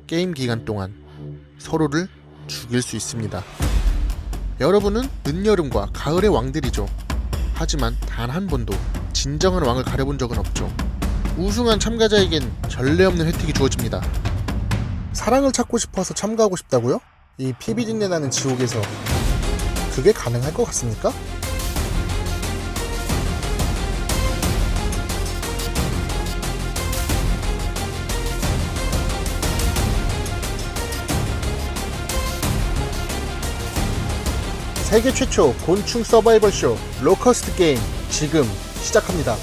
게임 기간 동안 서로를 죽일 수 있습니다. 여러분은 늦여름과 가을의 왕들이죠. 하지만 단 한 번도 진정한 왕을 가려본 적은 없죠. 우승한 참가자에겐 전례 없는 혜택이 주어집니다. 사랑을 찾고 싶어서 참가하고 싶다고요? 이 피비린내 나는 지옥에서 그게 가능할 것 같습니까? 세계 최초 곤충 서바이벌 쇼 로커스트 게임 지금 시작합니다.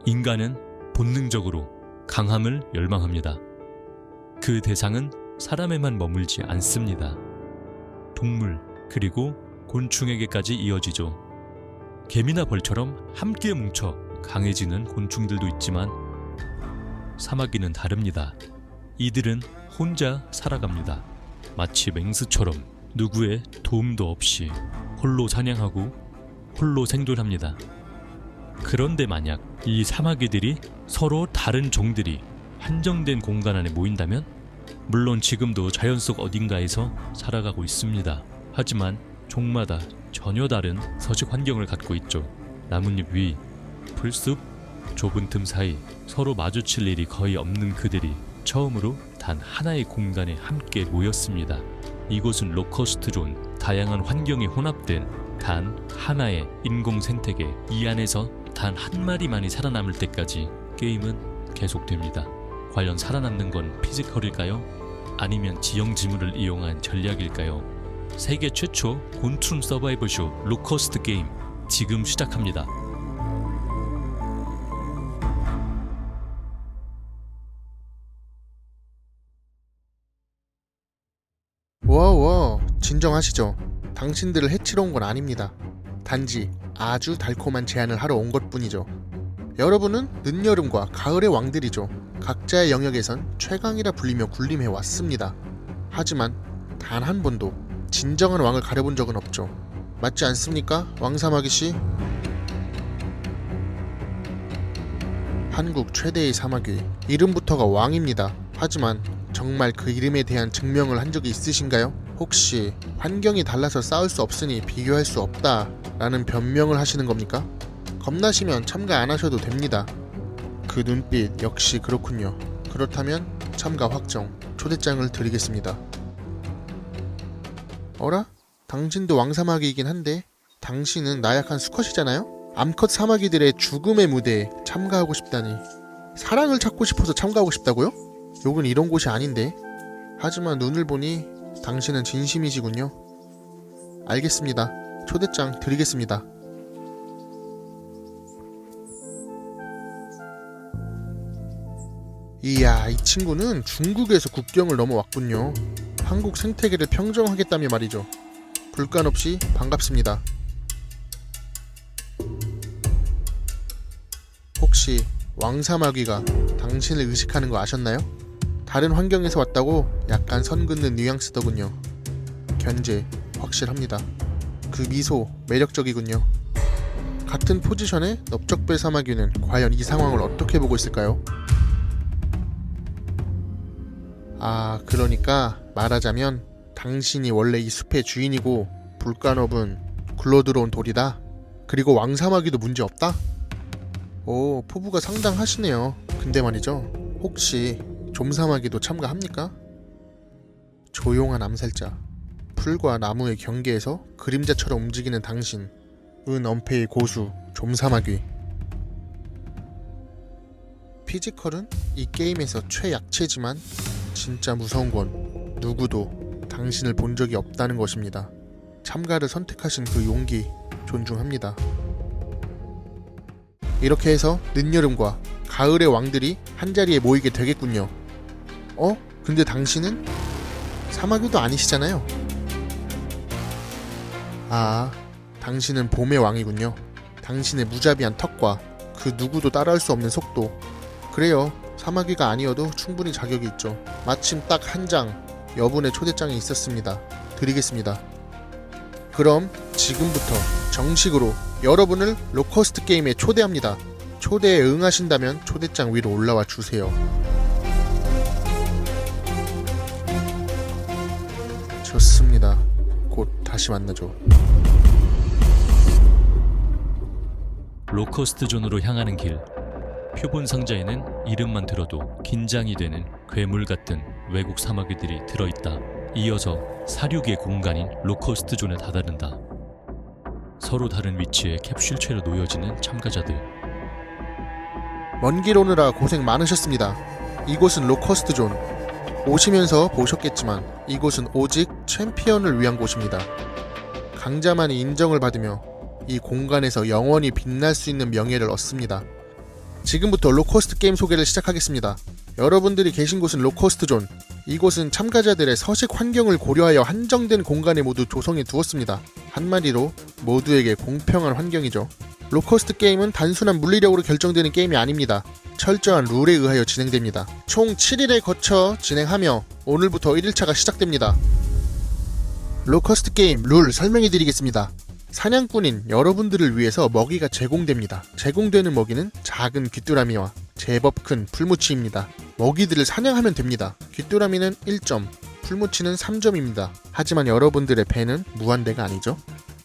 인간은 본능적으로 강함을 열망합니다. 그 대상은 사람에만 머물지 않습니다. 동물 그리고 곤충에게까지 이어지죠. 개미나 벌처럼 함께 뭉쳐 강해지는 곤충들도 있지만 사마귀는 다릅니다. 이들은 혼자 살아갑니다. 마치 맹수처럼 누구의 도움도 없이 홀로 사냥하고 홀로 생존합니다. 그런데 만약 이 사마귀들이 서로 다른 종들이 한정된 공간 안에 모인다면 물론 지금도 자연 속 어딘가에서 살아가고 있습니다. 하지만 종마다 전혀 다른 서식 환경을 갖고 있죠. 나뭇잎 위, 풀숲, 좁은 틈 사이 서로 마주칠 일이 거의 없는 그들이 처음으로 단 하나의 공간에 함께 모였습니다. 이곳은 로커스트 존, 다양한 환경이 혼합된 단 하나의 인공 생태계. 이 안에서 단 한 마리만이 살아남을 때까지 게임은 계속됩니다. 과연 살아남는 건 피지컬일까요? 아니면 지형 지물을 이용한 전략일까요? 세계 최초 곤충 서바이벌 쇼 로커스트 게임 지금 시작합니다. 와우, 진정하시죠. 당신들을 해치러 온 건 아닙니다. 단지 아주 달콤한 제안을 하러 온 것뿐이죠. 여러분은 늦여름과 가을의 왕들이죠. 각자의 영역에선 최강이라 불리며 군림해왔습니다. 하지만 단 한 번도 진정한 왕을 가려본 적은 없죠. 맞지 않습니까, 왕사마귀씨? 한국 최대의 사마귀, 이름부터가 왕입니다. 하지만 정말 그 이름에 대한 증명을 한 적이 있으신가요? 혹시 환경이 달라서 싸울 수 없으니 비교할 수 없다 라는 변명을 하시는 겁니까? 겁나시면 참가 안 하셔도 됩니다. 그 눈빛 역시 그렇군요. 그렇다면 참가 확정, 초대장을 드리겠습니다. 어라? 당신도 왕사마귀이긴 한데 당신은 나약한 수컷이잖아요? 암컷 사마귀들의 죽음의 무대에 참가하고 싶다니. 사랑을 찾고 싶어서 참가하고 싶다고요? 여긴 이런 곳이 아닌데. 하지만 눈을 보니 당신은 진심이시군요. 알겠습니다. 초대장 드리겠습니다. 이야, 이 친구는 중국에서 국경을 넘어왔군요. 한국 생태계를 평정하겠다며 말이죠. 불간 없이 반갑습니다. 혹시 왕사마귀가 당신을 의식하는 거 아셨나요? 다른 환경에서 왔다고 약간 선 긋는 뉘앙스더군요. 견제 확실합니다. 그 미소 매력적이군요. 같은 포지션의 넓적배 사마귀는 과연 이 상황을 어떻게 보고 있을까요? 그러니까 말하자면 당신이 원래 이 숲의 주인이고 불간업은 굴러들어온 돌이다? 그리고 왕사마귀도 문제없다? 오, 포부가 상당하시네요. 근데 말이죠, 혹시 좀사마귀도 참가합니까? 조용한 암살자, 풀과 나무의 경계에서 그림자처럼 움직이는 당신, 은엄폐의 고수 좀사마귀. 피지컬은 이 게임에서 최약체지만 진짜 무서운 건 누구도 당신을 본 적이 없다는 것입니다. 참가를 선택하신 그 용기 존중합니다. 이렇게 해서 늦여름과 가을의 왕들이 한자리에 모이게 되겠군요. 근데 당신은 사마귀도 아니시잖아요. 당신은 봄의 왕이군요. 당신의 무자비한 턱과 그 누구도 따라할 수 없는 속도. 그래요, 사마귀가 아니어도 충분히 자격이 있죠. 마침 딱 한 장 여분의 초대장이 있었습니다. 드리겠습니다. 그럼 지금부터 정식으로 여러분을 로커스트 게임에 초대합니다. 초대에 응하신다면 초대장 위로 올라와 주세요. 좋습니다. 곧 다시 만나죠. 로커스트 존으로 향하는 길. 표본 상자에는 이름만 들어도 긴장이 되는 괴물 같은 외국 사마귀들이 들어있다. 이어서 사륙의 공간인 로커스트 존에 다다른다. 서로 다른 위치에 캡슐체로 놓여지는 참가자들. 먼 길 오느라 고생 많으셨습니다. 이곳은 로커스트 존. 오시면서 보셨겠지만 이곳은 오직 챔피언을 위한 곳입니다. 강자만이 인정을 받으며 이 공간에서 영원히 빛날 수 있는 명예를 얻습니다. 지금부터 로커스트 게임 소개를 시작하겠습니다. 여러분들이 계신 곳은 로커스트 존. 이곳은 참가자들의 서식 환경을 고려하여 한정된 공간에 모두 조성해 두었습니다. 한마디로 모두에게 공평한 환경이죠. 로커스트 게임은 단순한 물리력으로 결정되는 게임이 아닙니다. 철저한 룰에 의하여 진행됩니다. 총 7일에 거쳐 진행하며 오늘부터 1일차가 시작됩니다. 로커스트 게임 룰 설명해 드리겠습니다. 사냥꾼인 여러분들을 위해서 먹이가 제공됩니다. 제공되는 먹이는 작은 귀뚜라미와 제법 큰 풀무치입니다. 먹이들을 사냥하면 됩니다. 귀뚜라미는 1점, 풀무치는 3점입니다. 하지만 여러분들의 배는 무한대가 아니죠.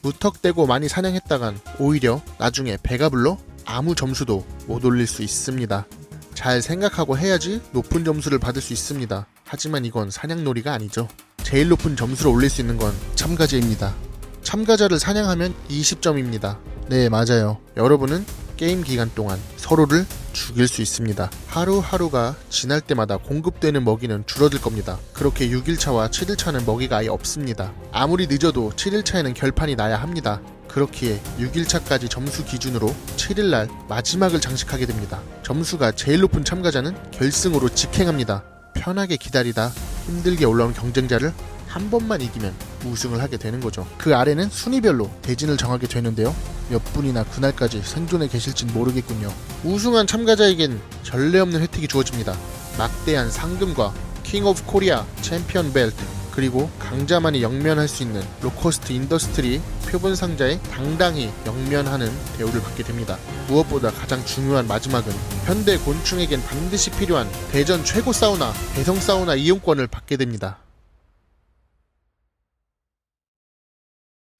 무턱대고 많이 사냥했다간 오히려 나중에 배가 불러 아무 점수도 못 올릴 수 있습니다. 잘 생각하고 해야지 높은 점수를 받을 수 있습니다. 하지만 이건 사냥놀이가 아니죠. 제일 높은 점수를 올릴 수 있는 건 참가자입니다. 참가자를 사냥하면 20점입니다. 네, 맞아요. 여러분은 게임 기간 동안 서로를 죽일 수 있습니다. 하루하루가 지날 때마다 공급되는 먹이는 줄어들 겁니다. 그렇게 6일차와 7일차는 먹이가 아예 없습니다. 아무리 늦어도 7일차에는 결판이 나야 합니다. 그렇기에 6일차까지 점수 기준으로 7일날 마지막을 장식하게 됩니다. 점수가 제일 높은 참가자는 결승으로 직행합니다. 편하게 기다리다 힘들게 올라온 경쟁자를 한 번만 이기면 우승을 하게 되는 거죠. 그 아래는 순위별로 대진을 정하게 되는데요. 몇 분이나 그날까지 생존해 계실진 모르겠군요. 우승한 참가자에겐 전례 없는 혜택이 주어집니다. 막대한 상금과 킹 오브 코리아 챔피언 벨트, 그리고 강자만이 영면할 수 있는 로커스트 인더스트리 표본 상자에 당당히 영면하는 대우를 받게 됩니다. 무엇보다 가장 중요한 마지막은 현대 곤충에겐 반드시 필요한 대전 최고 사우나, 대성 사우나 이용권을 받게 됩니다.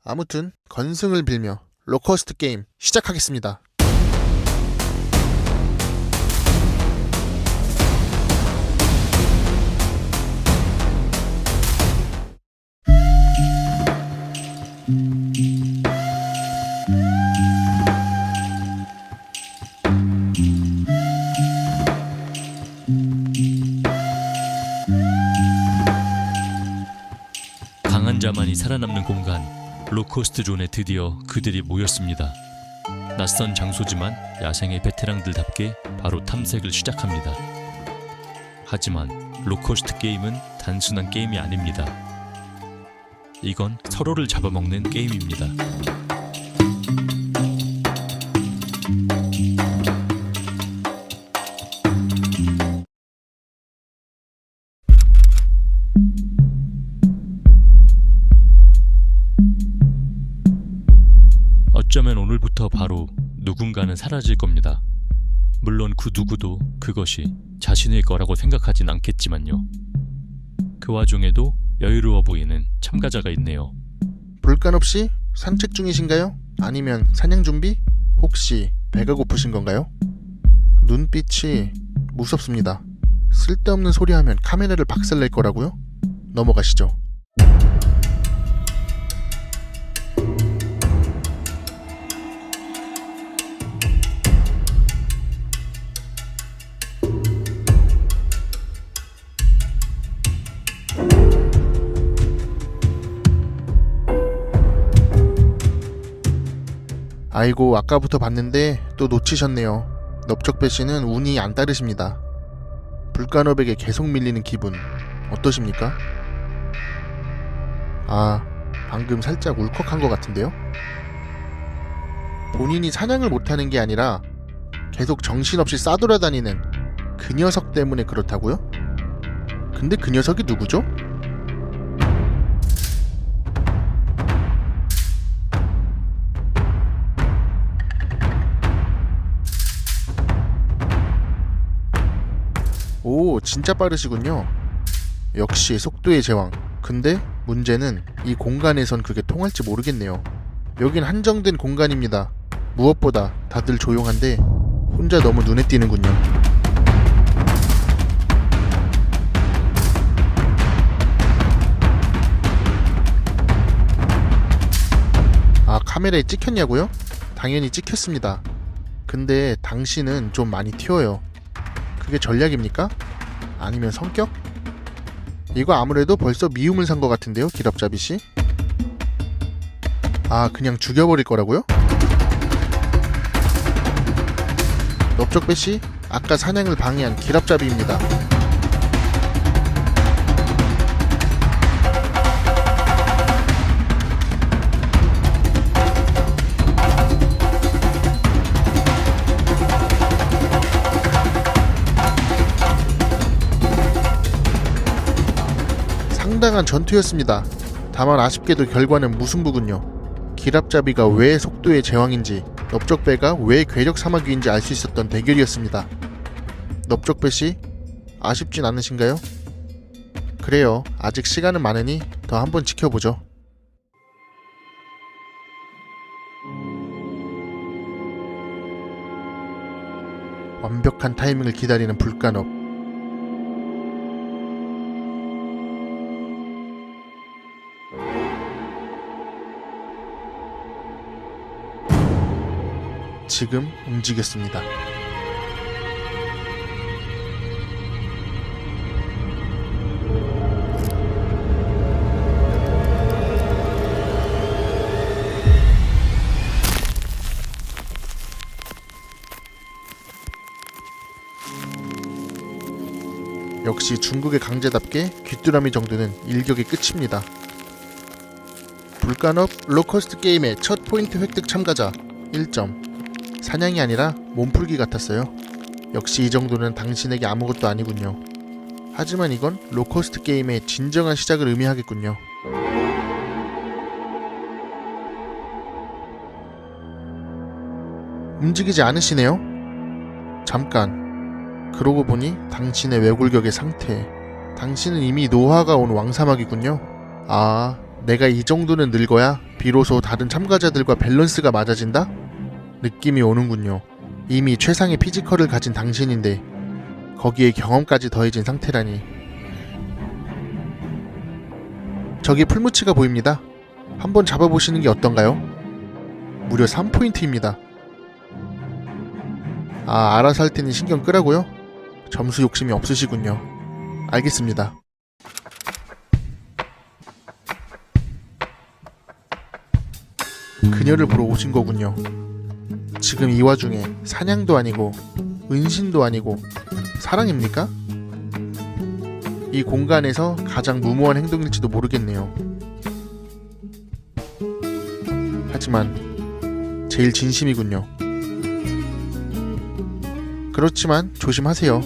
아무튼 건승을 빌며 로커스트 게임 시작하겠습니다. 강한 자만이 살아남는 공간 로커스트 존에 드디어 그들이 모였습니다. 낯선 장소지만 야생의 베테랑들답게 바로 탐색을 시작합니다. 하지만 로커스트 게임은 단순한 게임이 아닙니다. 이건 서로를 잡아먹는 게임입니다. 어쩌면 오늘부터 바로 누군가는 사라질 겁니다. 물론 그 누구도 그것이 자신의 거라고 생각하진 않겠지만요. 그 와중에도 여유로워 보이는 참가자가 있네요. 볼간 없이 산책 중이신가요? 아니면 사냥 준비? 혹시 배가 고프신 건가요? 눈빛이 무섭습니다. 쓸데없는 소리 하면 카메라를 박살낼 거라고요? 넘어가시죠. 아이고, 아까부터 봤는데 또 놓치셨네요. 넓적배씨는 운이 안 따르십니다. 불간업에게 계속 밀리는 기분 어떠십니까? 아, 방금 살짝 울컥한 것 같은데요? 본인이 사냥을 못하는 게 아니라 계속 정신없이 싸돌아다니는 그 녀석 때문에 그렇다고요? 근데 그 녀석이 누구죠? 진짜 빠르시군요. 역시 속도의 제왕. 근데 문제는 이 공간에선 그게 통할지 모르겠네요. 여긴 한정된 공간입니다. 무엇보다 다들 조용한데 혼자 너무 눈에 띄는군요. 아, 카메라에 찍혔냐고요? 당연히 찍혔습니다. 근데 당신은 좀 많이 튀어요. 그게 전략입니까? 아니면 성격? 이거 아무래도 벌써 미움을 산 것 같은데요, 기랍잡이씨? 아, 그냥 죽여버릴 거라고요? 넓적배씨, 아까 사냥을 방해한 기랍잡이입니다. 상당한 전투였습니다. 다만 아쉽게도 결과는 무승부군요. 기랍잡이가 왜 속도의 제왕인지, 넓적배가 왜 괴력 사마귀인지 알 수 있었던 대결이었습니다. 넓적배씨, 아쉽진 않으신가요? 그래요, 아직 시간은 많으니 더 한번 지켜보죠. 완벽한 타이밍을 기다리는 불간업. 지금 움직였습니다. 역시 중국의 강제답게 귀뚜라미 정도는 일격의 끝입니다. 불간업 로커스트 게임의 첫 포인트 획득 참가자 1점. 사냥이 아니라 몸풀기 같았어요. 역시 이 정도는 당신에게 아무것도 아니군요. 하지만 이건 로커스트 게임의 진정한 시작을 의미하겠군요. 움직이지 않으시네요? 잠깐. 그러고 보니 당신의 외골격의 상태. 당신은 이미 노화가 온 왕사막이군요. 아, 내가 이 정도는 늙어야 비로소 다른 참가자들과 밸런스가 맞아진다? 느낌이 오는군요. 이미 최상의 피지컬을 가진 당신인데 거기에 경험까지 더해진 상태라니. 저기 풀무치가 보입니다. 한번 잡아보시는 게 어떤가요? 무려 3포인트입니다. 아, 알아서 할 테니 신경 끄라고요? 점수 욕심이 없으시군요. 알겠습니다. 그녀를 보러 오신 거군요. 지금 이 와중에 사냥도 아니고 은신도 아니고 사랑입니까? 이 공간에서 가장 무모한 행동일지도 모르겠네요. 하지만 제일 진심이군요. 그렇지만 조심하세요.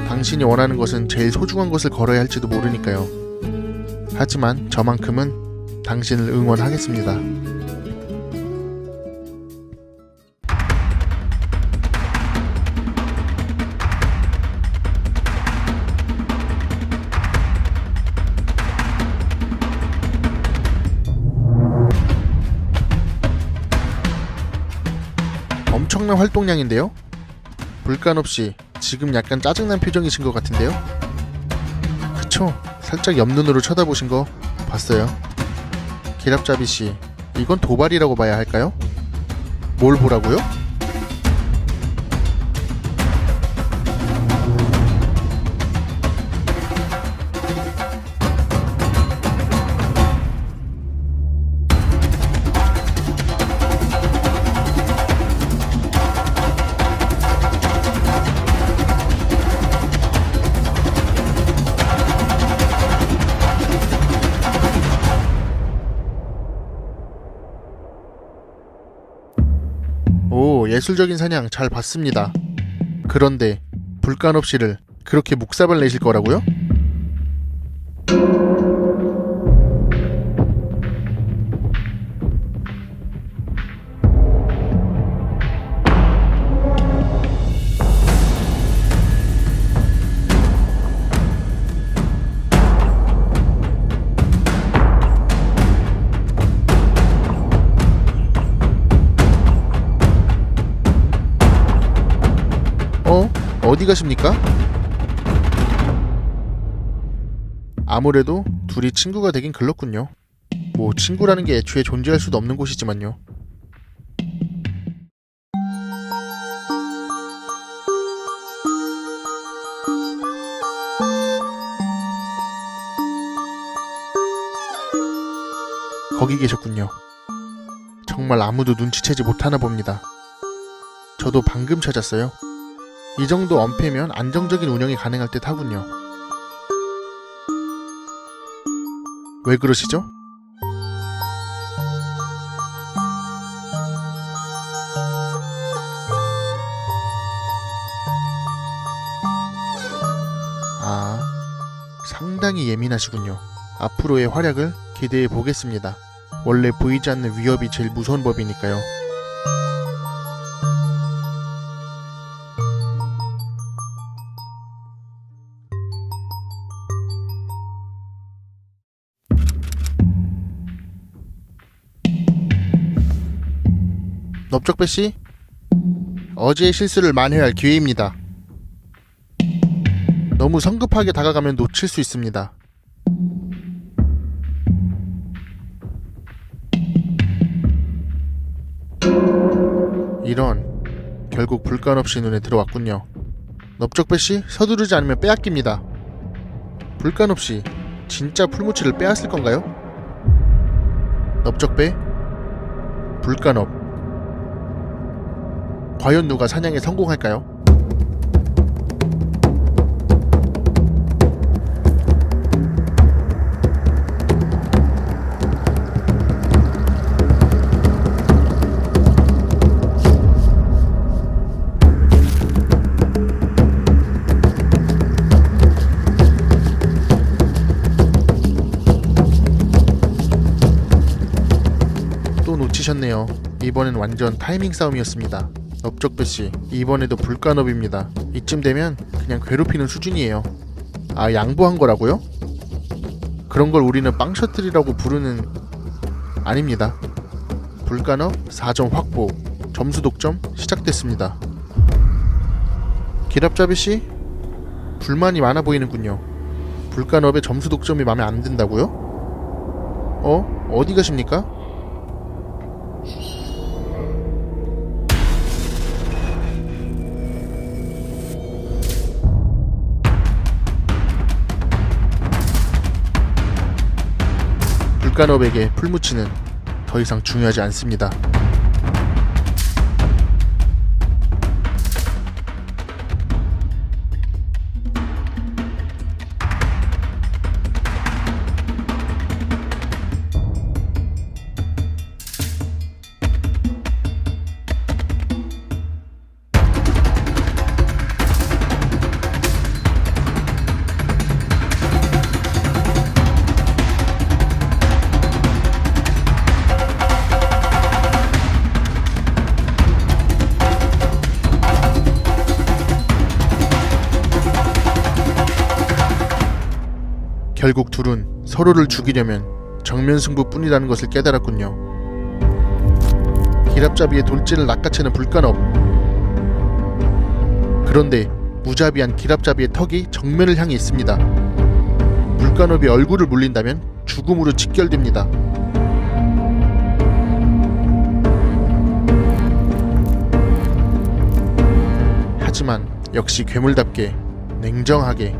당신이 원하는 것은 제일 소중한 것을 걸어야 할지도 모르니까요. 하지만 저만큼은 당신을 응원하겠습니다. 엄청난 활동량인데요? 불간없이 지금 약간 짜증난 표정이신 것 같은데요? 그쵸? 살짝 옆눈으로 쳐다보신 거 봤어요. 기랍잡이씨, 이건 도발이라고 봐야 할까요? 뭘 보라고요? 오, 예술적인 사냥 잘 봤습니다. 그런데 불간없이를 그렇게 묵사발 내실 거라고요? 어디 가십니까? 아무래도 둘이 친구가 되긴 글렀군요. 뭐 친구라는 게 애초에 존재할 수도 없는 곳이지만요. 거기 계셨군요. 정말 아무도 눈치채지 못하나 봅니다. 저도 방금 찾았어요. 이 정도 엄폐면 안정적인 운영이 가능할 듯 하군요. 왜 그러시죠? 아, 상당히 예민하시군요. 앞으로의 활약을 기대해 보겠습니다. 원래 보이지 않는 위협이 제일 무서운 법이니까요. 넓적배씨, 어제의 실수를 만회할 기회입니다. 너무 성급하게 다가가면 놓칠 수 있습니다. 이런, 결국 불간 없이 눈에 들어왔군요. 넓적배씨, 서두르지 않으면 빼앗깁니다. 불간 없이 진짜 풀무치를 빼앗을 건가요? 넓적배, 불간업. 과연 누가 사냥에 성공할까요? 또 놓치셨네요. 이번엔 완전 타이밍 싸움이었습니다. 넓적배씨, 이번에도 불간업입니다. 이쯤 되면 그냥 괴롭히는 수준이에요. 아, 양보한 거라고요? 그런 걸 우리는 빵셔틀이라고 부르는... 아닙니다. 불간업 4점 확보, 점수 독점 시작됐습니다. 기랍잡이씨, 불만이 많아 보이는군요. 불간업의 점수 독점이 마음에 안 든다고요? 어디 가십니까? 불간업에게 풀무치는 더 이상 중요하지 않습니다. 결국 둘은 서로를 죽이려면 정면 승부뿐이라는 것을 깨달았군요. 기랍잡이의 돌진을 낚아채는 불간업. 그런데 무자비한 기랍잡이의 턱이 정면을 향해 있습니다. 불간업이 얼굴을 물린다면 죽음으로 직결됩니다. 하지만 역시 괴물답게 냉정하게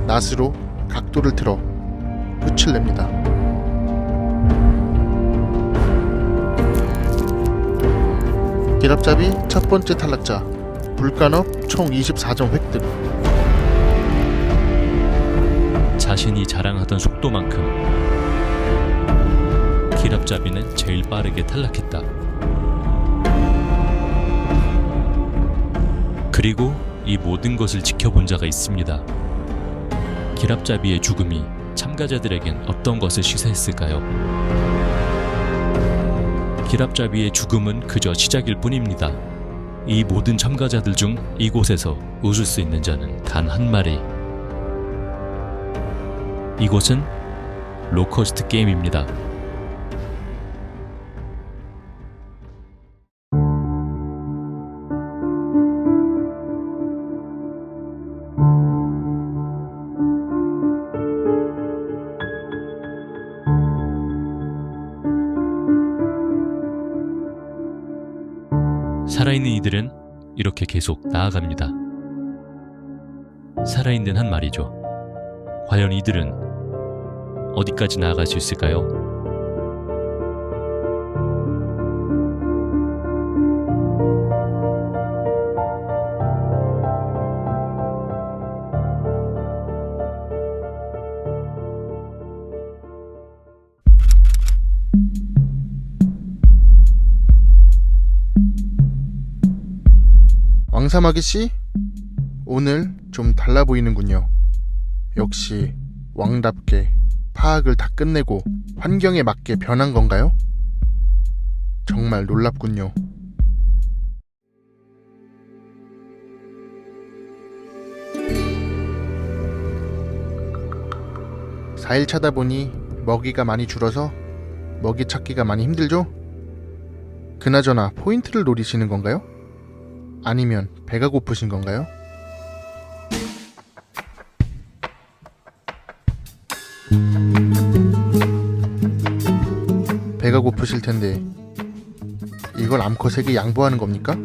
낫으로 각도를 틀어 끝을 냅니다. 기랍잡이 첫 번째 탈락자, 불간업 총 24점 획득. 자신이 자랑하던 속도만큼 기랍잡이는 제일 빠르게 탈락했다. 그리고 이 모든 것을 지켜본 자가 있습니다. 기랍잡이의 죽음이 참가자들에겐 어떤 것을 시사했을까요? 기랍잡이의 죽음은 그저 시작일 뿐입니다. 이 모든 참가자들 중 이곳에서 웃을 수 있는 자는 단 한 마리. 이곳은 로커스트 게임입니다. 살아있는 이들은 이렇게 계속 나아갑니다. 살아있는 한 말이죠. 과연 이들은 어디까지 나아갈 수 있을까요? 왕사마귀 씨? 오늘 좀 달라 보이는군요. 역시 왕답게 파악을 다 끝내고 환경에 맞게 변한 건가요? 정말 놀랍군요. (4일) 차다 보니 먹이가 많이 줄어서 먹이 찾기가 많이 힘들죠? 그나저나 포인트를 노리시는 건가요? 아니면 배가 고프신 건가요? 배가 고프실 텐데 이걸 암컷에게 양보하는 겁니까?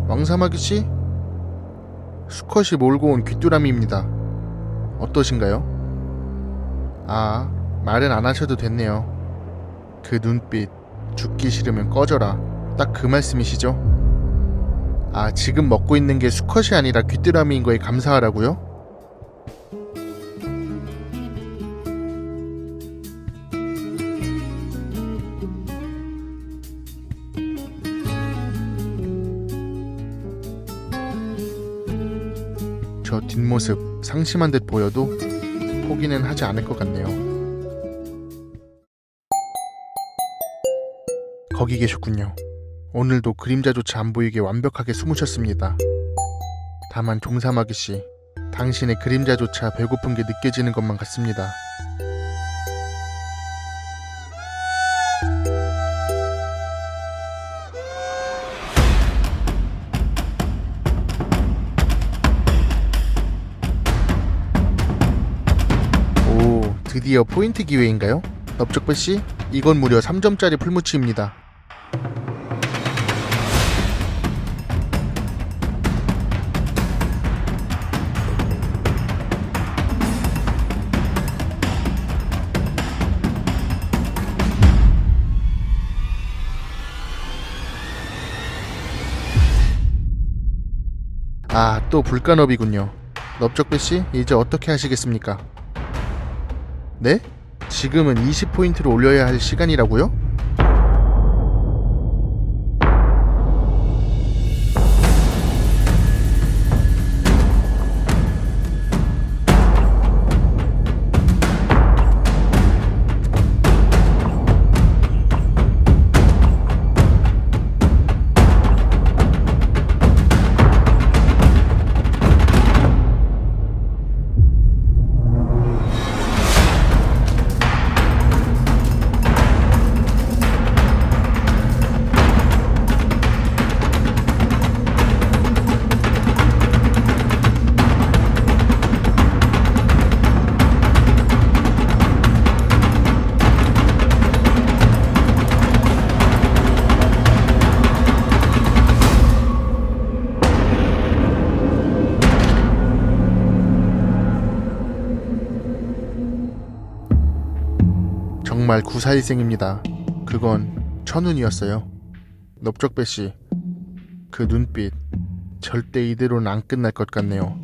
왕사마귀씨? 수컷이 몰고 온 귀뚜라미입니다. 어떠신가요? 아, 말은 안 하셔도 됐네요. 그 눈빛, 죽기 싫으면 꺼져라. 딱 그 말씀이시죠? 아, 지금 먹고 있는 게 수컷이 아니라 귀뚜라미인 거에 감사하라고요? 저 뒷모습 상심한 듯 보여도 포기는 하지 않을 것 같네요. 거기 계셨군요. 오늘도 그림자조차 안 보이게 완벽하게 숨으셨습니다. 다만 종사마귀씨, 당신의 그림자조차 배고픈 게 느껴지는 것만 같습니다. 드디어 포인트 기회인가요? 넓적배씨, 이건 무려 3점짜리 풀무치입니다. 아, 또 불간업이군요. 넓적배씨, 이제 어떻게 하시겠습니까? 네? 지금은 20포인트를 올려야 할 시간이라고요? 정말 구사일생입니다. 그건 천운이었어요. 넓적배씨, 그 눈빛 절대 이대로는 안 끝날 것 같네요.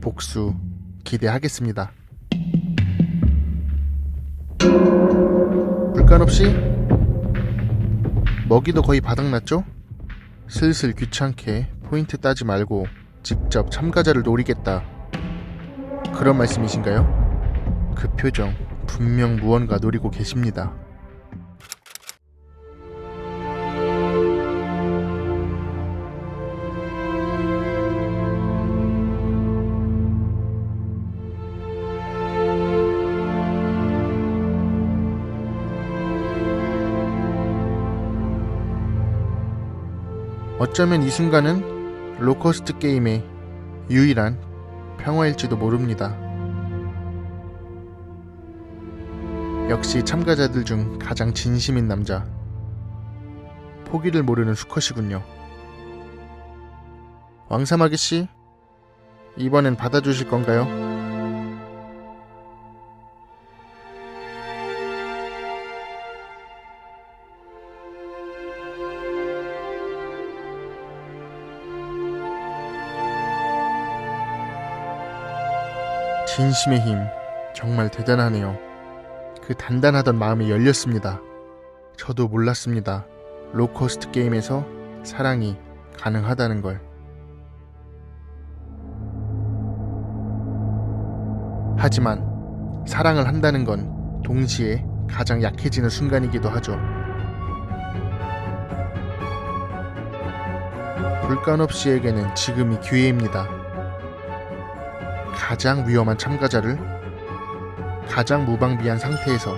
복수 기대하겠습니다. 불간없이? 먹이도 거의 바닥났죠? 슬슬 귀찮게 포인트 따지 말고 직접 참가자를 노리겠다, 그런 말씀이신가요? 그 표정 분명 무언가 노리고 계십니다. 어쩌면 이 순간은 로커스트 게임의 유일한 평화일지도 모릅니다. 역시 참가자들 중 가장 진심인 남자, 포기를 모르는 수컷이군요. 왕사마귀씨, 이번엔 받아주실 건가요? 진심의 힘, 정말 대단하네요. 그 단단하던 마음이 열렸습니다. 저도 몰랐습니다. 로커스트 게임에서 사랑이 가능하다는 걸. 하지만 사랑을 한다는 건 동시에 가장 약해지는 순간이기도 하죠. 불간업 씨에게는 지금이 기회입니다. 가장 위험한 참가자를 가장 무방비한 상태에서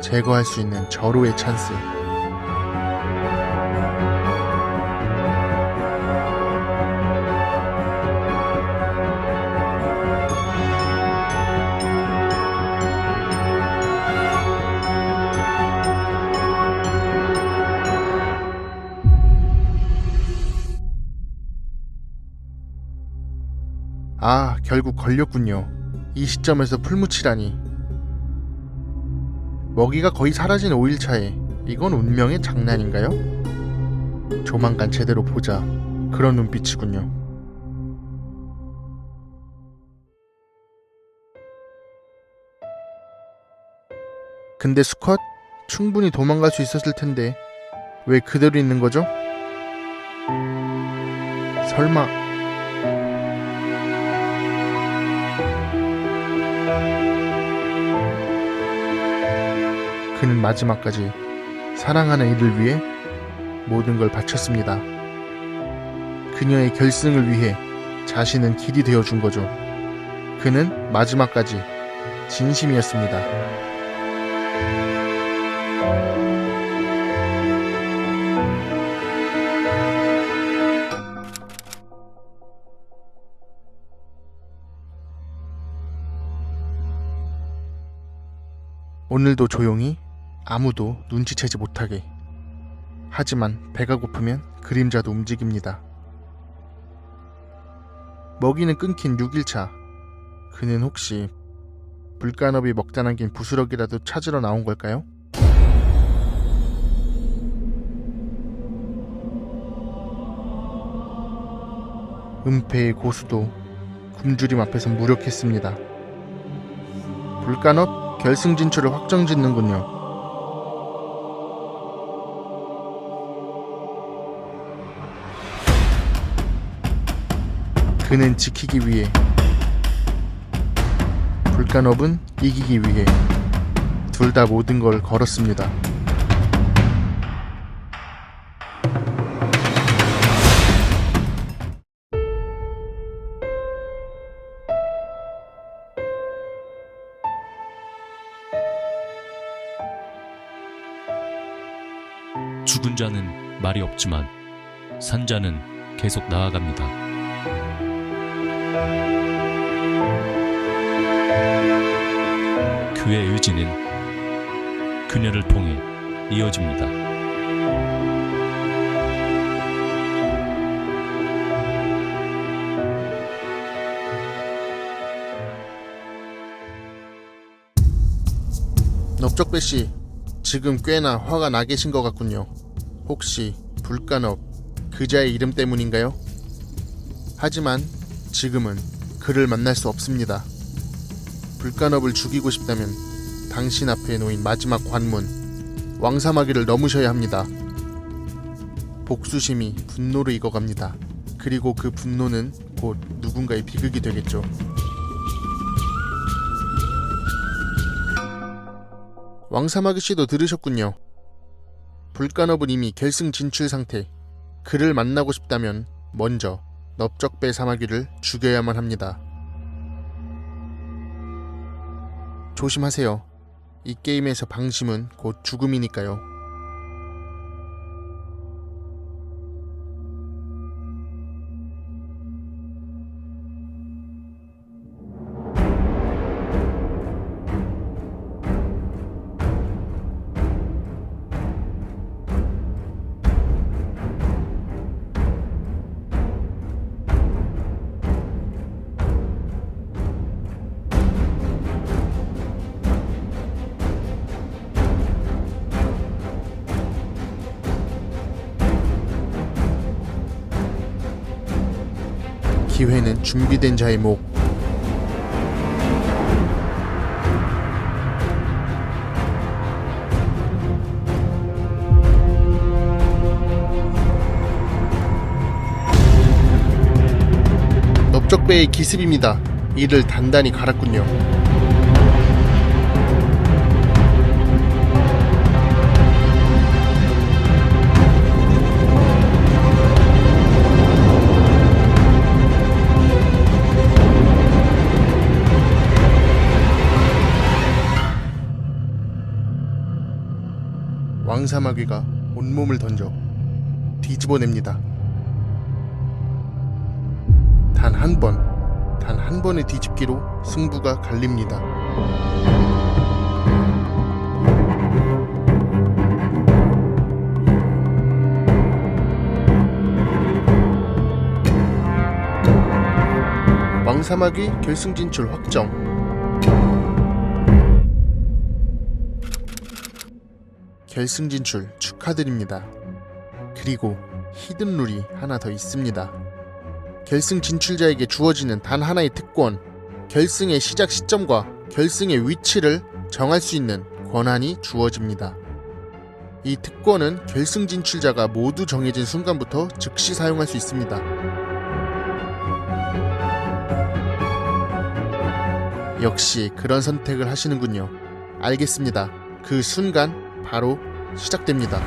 제거할 수 있는 절호의 찬스. 아, 결국 걸렸군요. 이 시점에서 풀무치라니. 먹이가 거의 사라진 5일차에 이건 운명의 장난인가요? 조만간 제대로 보자. 그런 눈빛이군요. 근데 수컷? 충분히 도망갈 수 있었을 텐데 왜 그대로 있는 거죠? 설마 그는 마지막까지 사랑하는 이를 위해 모든 걸 바쳤습니다. 그녀의 결승을 위해 자신은 길이 되어준 거죠. 그는 마지막까지 진심이었습니다. 오늘도 조용히 아무도 눈치채지 못하게. 하지만 배가 고프면 그림자도 움직입니다. 먹이는 끊긴 6일차. 그는 혹시 불간업이 먹다 남긴 부스러기라도 찾으러 나온 걸까요? 은폐의 고수도 굶주림 앞에서 무력했습니다. 불간업 결승 진출을 확정짓는군요. 그는 지키기 위해, 불간업은 이기기 위해 둘 다 모든 걸 걸었습니다. 죽은 자는 말이 없지만 산 자는 계속 나아갑니다. 그의 의지는 그녀를 통해 이어집니다. 넓적배씨, 지금 꽤나 화가 나 계신 것 같군요. 혹시 불간업 그자의 이름 때문인가요? 하지만 지금은 그를 만날 수 없습니다. 불간업을 죽이고 싶다면 당신 앞에 놓인 마지막 관문, 왕사마귀를 넘으셔야 합니다. 복수심이 분노로 익어갑니다. 그리고 그 분노는 곧 누군가의 비극이 되겠죠. 왕사마귀씨도 들으셨군요. 불간업은 이미 결승 진출 상태. 그를 만나고 싶다면 먼저 넓적배 사마귀를 죽여야만 합니다. 조심하세요. 이 게임에서 방심은 곧 죽음이니까요. 기회는 준비된 자의 목. 넓적배의 기습입니다. 이를 단단히 갈았군요. 왕사마귀가 온몸을 던져 뒤집어냅니다. 단 한 번의 뒤집기로 승부가 갈립니다. 왕사마귀 결승 진출 확정. 결승 진출 축하드립니다. 그리고 히든룰이 하나 더 있습니다. 결승 진출자에게 주어지는 단 하나의 특권, 결승의 시작 시점과 결승의 위치를 정할 수 있는 권한이 주어집니다. 이 특권은 결승 진출자가 모두 정해진 순간부터 즉시 사용할 수 있습니다. 역시 그런 선택을 하시는군요. 알겠습니다. 그 순간 바로 시작됩니다.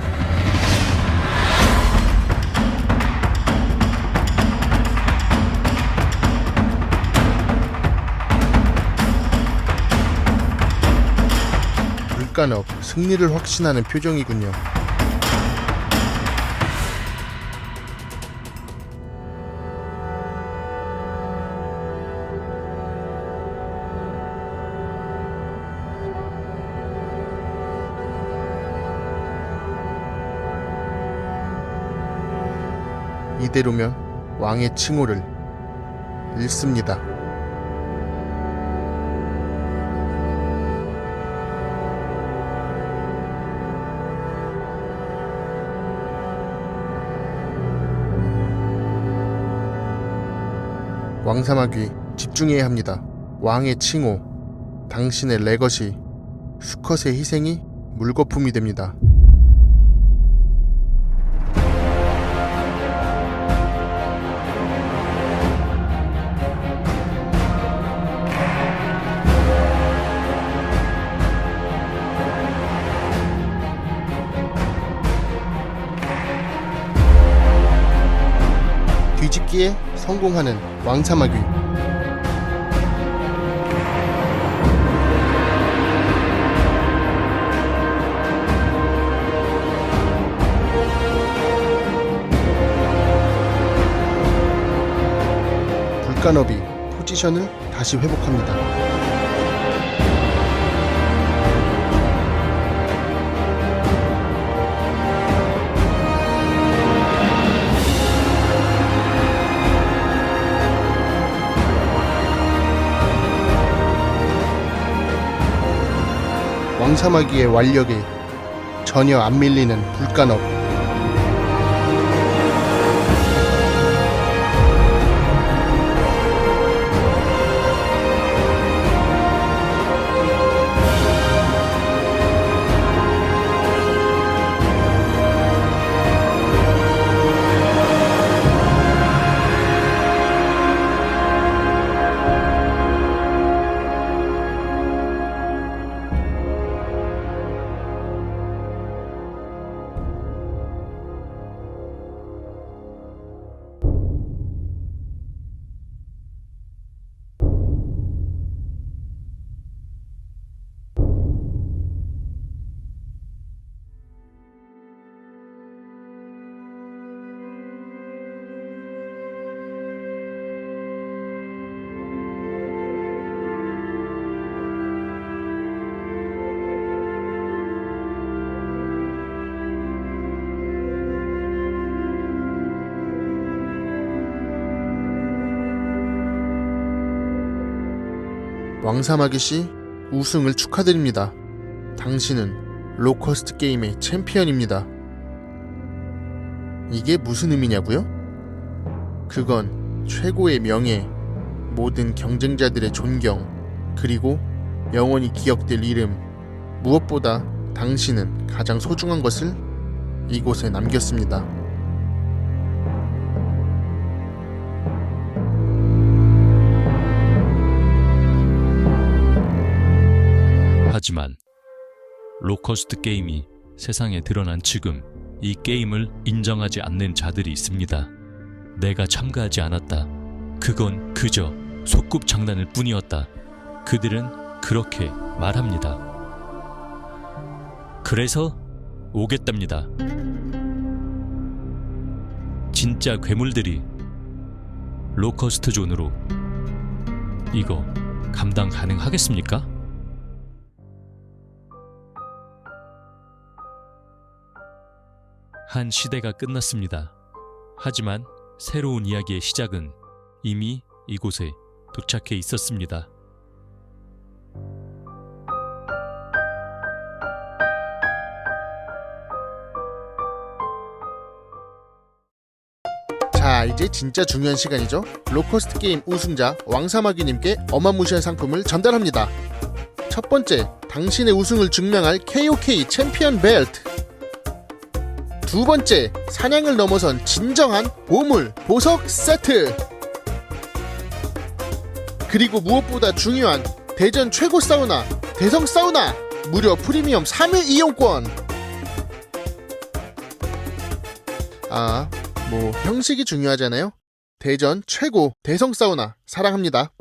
불간업 승리를 확신하는 표정이군요. 이대로면 왕의 칭호를 잃습니다. 왕사마귀 집중해야 합니다. 왕의 칭호, 당신의 레거시, 수컷의 희생이 물거품이 됩니다. 뒤집기에 성공하는 왕사마귀. 불간업이 포지션을 다시 회복합니다. 왕사마귀의 완력에 전혀 안 밀리는 불간업. 왕사마귀씨 우승을 축하드립니다. 당신은 로커스트 게임의 챔피언입니다. 이게 무슨 의미냐고요? 그건 최고의 명예, 모든 경쟁자들의 존경, 그리고 영원히 기억될 이름, 무엇보다 당신은 가장 소중한 것을 이곳에 남겼습니다. 하지만 로커스트 게임이 세상에 드러난 지금 이 게임을 인정하지 않는 자들이 있습니다. 내가 참가하지 않았다. 그건 그저 소꿉장난일 뿐이었다. 그들은 그렇게 말합니다. 그래서 오겠답니다. 진짜 괴물들이 로커스트 존으로. 이거 감당 가능하겠습니까? 한 시대가 끝났습니다. 하지만 새로운 이야기의 시작은 이미 이곳에 도착해 있었습니다. 자, 이제 진짜 중요한 시간이죠. 로커스트 게임 우승자 왕사마귀님께 어마무시한 상품을 전달합니다. 첫 번째, 당신의 우승을 증명할 KOK 챔피언 벨트. 두 번째, 사냥을 넘어선 진정한 보물 보석 세트. 그리고 무엇보다 중요한 대전 최고 사우나 대성 사우나 무료 프리미엄 3일 이용권. 형식이 중요하잖아요. 대전 최고 대성 사우나 사랑합니다.